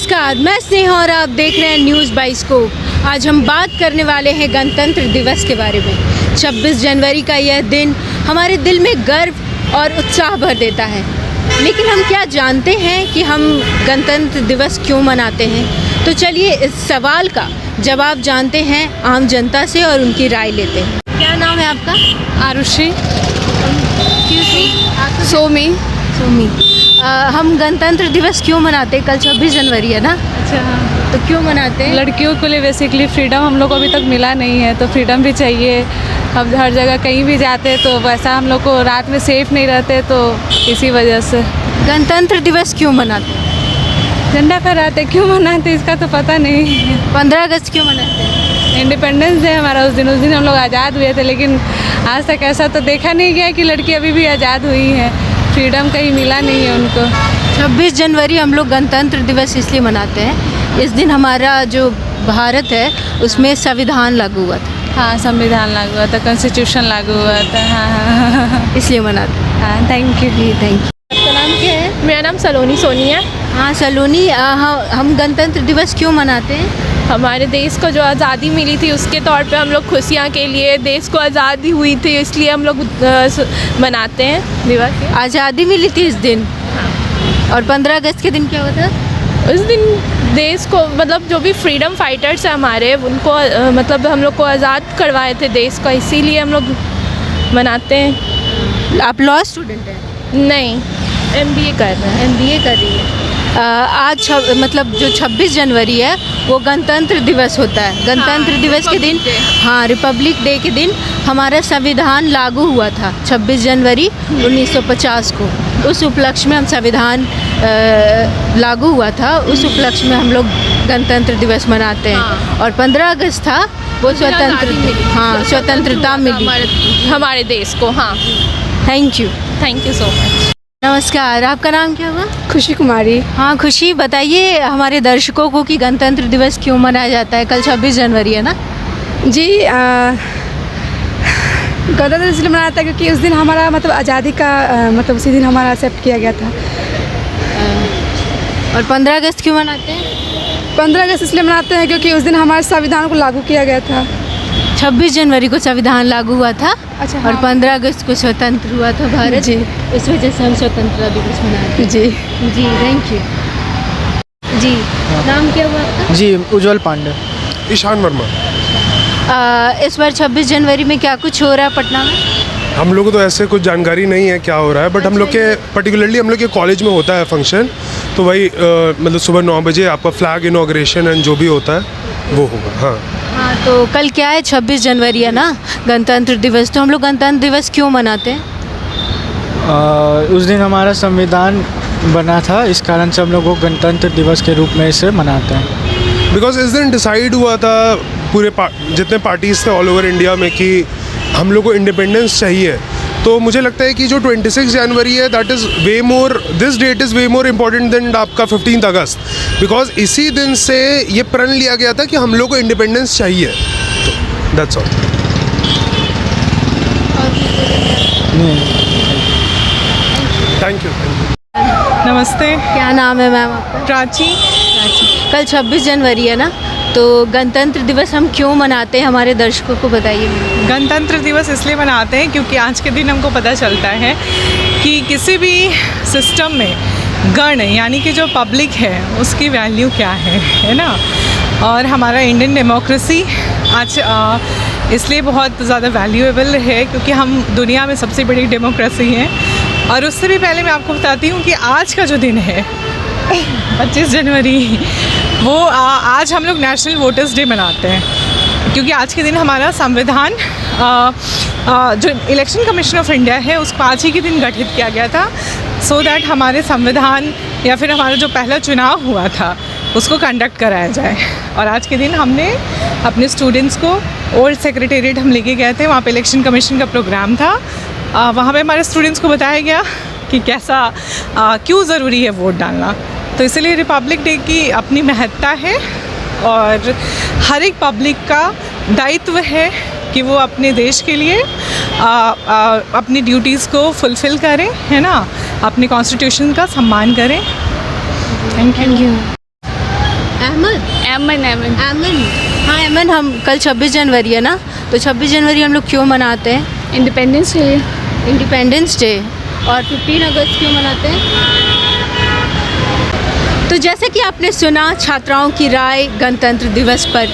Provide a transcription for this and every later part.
नमस्कार, मैं स्नेहा और आप देख रहे हैं न्यूज़ बाइस्कोप। आज हम बात करने वाले हैं गणतंत्र दिवस के बारे में। 26 जनवरी का यह दिन हमारे दिल में गर्व और उत्साह भर देता है। लेकिन हम क्या जानते हैं कि हम गणतंत्र दिवस क्यों मनाते हैं? तो चलिए इस सवाल का जवाब जानते हैं आम जनता से और उनकी राय लेते हैं। क्या नाम है आपका? आरुषि। सोमी। हम गणतंत्र दिवस क्यों मनाते हैं? कल 26 जनवरी है ना? अच्छा हाँ। तो क्यों मनाते हैं? लड़कियों के लिए बेसिकली फ्रीडम हम लोग को अभी तक मिला नहीं है, तो फ्रीडम भी चाहिए। अब हर जगह कहीं भी जाते हैं तो वैसा हम लोग को रात में सेफ नहीं रहते, तो इसी वजह से गणतंत्र दिवस क्यों मनाते हैं? झंडा फहराते। क्यों मनाते इसका तो पता नहीं। 15 अगस्त क्यों मनाते हैं? इंडिपेंडेंस डे हमारा उस दिन हम लोग आज़ाद हुए थे, लेकिन आज तक ऐसा तो देखा नहीं गया कि लड़की अभी भी आज़ाद हुई है। फ्रीडम कहीं मिला नहीं है उनको। 26 जनवरी हम लोग गणतंत्र दिवस इसलिए मनाते हैं, इस दिन हमारा जो भारत है उसमें संविधान लागू हुआ था। हाँ, संविधान लागू हुआ था, कॉन्स्टिट्यूशन लागू हुआ था। हाँ, इसलिए मनाते हैं। हाँ, थैंक यू। Thank you. आपका नाम क्या है? मेरा नाम सलोनी सोनी है। हाँ सलोनी, हम गणतंत्र दिवस क्यों मनाते हैं? हमारे देश को जो आज़ादी मिली थी उसके तौर पे हम लोग खुशियाँ के लिए, देश को आज़ादी हुई थी इसलिए हम लोग मनाते हैं दिवस। आज़ादी मिली थी इस दिन। और 15 अगस्त के दिन क्या हुआ था? उस दिन देश को मतलब जो भी फ्रीडम फाइटर्स हैं हमारे, उनको मतलब हम लोग को आज़ाद करवाए थे देश को, इसीलिए हम लोग मनाते हैं। आप लॉ स्टूडेंट हैं? नहीं, MBA कर रहे हैं। MBA कर रही है। आज मतलब जो 26 जनवरी है वो गणतंत्र दिवस होता है। गणतंत्र दिवस के दिन, हाँ, रिपब्लिक डे के दिन हमारा संविधान लागू हुआ था 26 जनवरी 1950 को। उस उपलक्ष्य में हम संविधान लागू हुआ था, उस उपलक्ष्य में हम लोग गणतंत्र दिवस मनाते हैं। और 15 अगस्त था वो स्वतंत्रता मिली हमारे देश को। हाँ, थैंक यू सो मच। नमस्कार, आपका नाम क्या हुआ? खुशी कुमारी। हाँ खुशी, बताइए हमारे दर्शकों को कि गणतंत्र दिवस क्यों मनाया जाता है? कल 26 जनवरी है ना? जी, गणतंत्र इसलिए मनाया जाता है क्योंकि उस दिन हमारा मतलब आज़ादी का मतलब उसी दिन हमारा एक्सेप्ट किया गया था। और 15 अगस्त क्यों मनाते हैं? 15 अगस्त इसलिए मनाते हैं क्योंकि उस दिन हमारे संविधान को लागू किया गया था। 26 जनवरी को संविधान लागू हुआ था। अच्छा, और हाँ। 15 अगस्त को स्वतंत्र हुआ था भारत। जी, इस वजह से हम स्वतंत्रता दिवस मनाते हैं। जी जी, थैंक यू। जी, नाम क्या हुआ आपका? जी, उज्जवल पांडे। ईशान वर्मा। इस बार 26 जनवरी में क्या कुछ हो रहा है पटना में? हम लोग को तो ऐसे कुछ जानकारी नहीं है क्या हो रहा है, बट हम लोग के पर्टिकुलरली हम लोग के कॉलेज में होता है फंक्शन, तो वही मतलब सुबह 9 बजे आपका फ्लैग इनॉग्रेशन एंड जो भी होता है वो होगा। हाँ हाँ, तो कल क्या है? 26 जनवरी है ना, गणतंत्र दिवस। तो हम लोग गणतंत्र दिवस क्यों मनाते हैं? उस दिन हमारा संविधान बना था, इस कारण से हम लोग को गणतंत्र दिवस के रूप में इसे मनाते हैं। बिकॉज इस दिन डिसाइड हुआ था पूरे जितने पार्टीज़ थे ऑल ओवर इंडिया में कि हम लोग को इंडिपेंडेंस चाहिए। तो मुझे लगता है कि जो 26 जनवरी है that is way more, this that is way more important than आपका 15 अगस्त, बिकॉज इसी दिन से ये प्रण लिया गया था कि हम लोग को इंडिपेंडेंस चाहिए। That's all. Thank you. नमस्ते। क्या नाम है मैम आपका? प्राची। कल 26 जनवरी है ना, तो गणतंत्र दिवस हम क्यों मनाते हैं हमारे दर्शकों को बताइए। गणतंत्र दिवस इसलिए मनाते हैं क्योंकि आज के दिन हमको पता चलता है कि किसी भी सिस्टम में गण यानी कि जो पब्लिक है उसकी वैल्यू क्या है ना। और हमारा इंडियन डेमोक्रेसी आज इसलिए बहुत ज़्यादा वैल्यूएबल है क्योंकि हम दुनिया में सबसे बड़ी डेमोक्रेसी हैं। और उससे भी पहले मैं आपको बताती हूँ कि आज का जो दिन है 25 जनवरी, वो आज हम लोग नेशनल वोटर्स डे मनाते हैं क्योंकि आज के दिन हमारा संविधान जो इलेक्शन कमीशन ऑफ इंडिया है उसको आज ही के दिन गठित किया गया था, सो दैट हमारे संविधान या फिर हमारा जो पहला चुनाव हुआ था उसको कंडक्ट कराया जाए। और आज के दिन हमने अपने स्टूडेंट्स को ओल्ड सेक्रेटेरिएट हम लेके गए थे, वहाँ पे इलेक्शन कमीशन का प्रोग्राम था। वहाँ पे हमारे स्टूडेंट्स को बताया गया कि कैसा क्यों ज़रूरी है वोट डालना। तो इसलिए रिपब्लिक डे की अपनी महत्ता है और हर एक पब्लिक का दायित्व है कि वो अपने देश के लिए अपनी ड्यूटीज़ को फुलफ़िल करें, है ना, अपने कॉन्स्टिट्यूशन का सम्मान करें। Thank you. अहमद अमन। हाँ अमन, हम कल 26 जनवरी है ना, तो 26 जनवरी हम लोग क्यों मनाते हैं? Independence day. Independence day. और 15 अगस्त क्यों मनाते हैं? तो जैसे कि आपने सुना छात्राओं की राय गणतंत्र दिवस पर,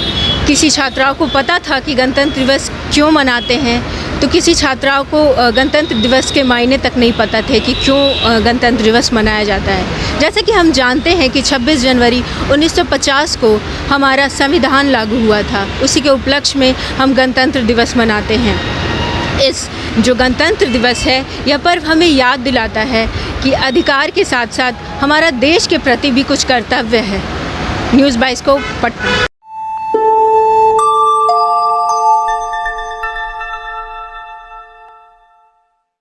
किसी छात्राओं को पता था कि गणतंत्र दिवस क्यों मनाते हैं, तो किसी छात्राओं को गणतंत्र दिवस के मायने तक नहीं पता थे कि क्यों गणतंत्र दिवस मनाया जाता है। जैसे कि हम जानते हैं कि 26 जनवरी 1950 को हमारा संविधान लागू हुआ था, उसी के उपलक्ष्य में हम गणतंत्र दिवस मनाते हैं। इस जो गणतंत्र दिवस है, यह पर्व हमें याद दिलाता है कि अधिकार के साथ साथ हमारा देश के प्रति भी कुछ कर्तव्य है। News bioscope Patna.